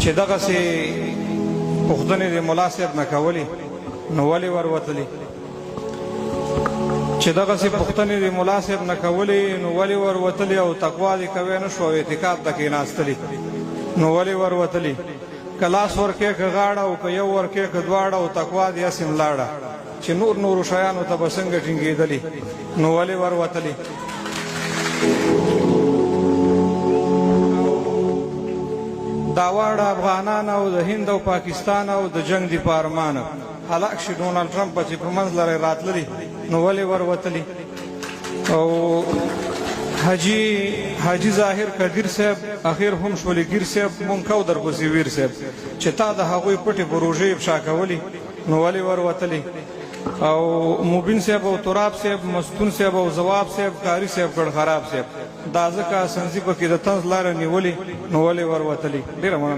چې دغسې پوښتنې د ملا صاحب نه کولې نو ولې وروتلې چې دغسې پوښتنې د ملا صاحب نه کولې نو ولې وروتلې او تقوا دې کوی نه شو او اعتکاف ته کېناستلې نو ولې وروتلې که لاس ورکې که غاړه او که یو ورکې که دواړه او تقوا دې هسې ملاړه چې نورو شیانو ته به څنګه ټینګېدلې نو ولې وروتلې دا واړه افغانان او د هند او پاکستان او د جنگ د پارمان هلاک شي ډونالډ ټرمپ چې په منځ لرې راتللي نو ولې وروتلي او حاجي ظاهر قدیر صاحب اخر هم شولګیر صاحب مونږ در پسې ویر صاحب چې تا د هغوی پټې پروژې افشا کولې نو ولې وروتلي او مبین صاحب او تراب صاحب مستون صاحب او زواب صاحب کاری صاحب کړ خراب صاحب دا ځکه سنځي پکې د طنز لاره نیولې نو ولې وروتلي ډېره مننه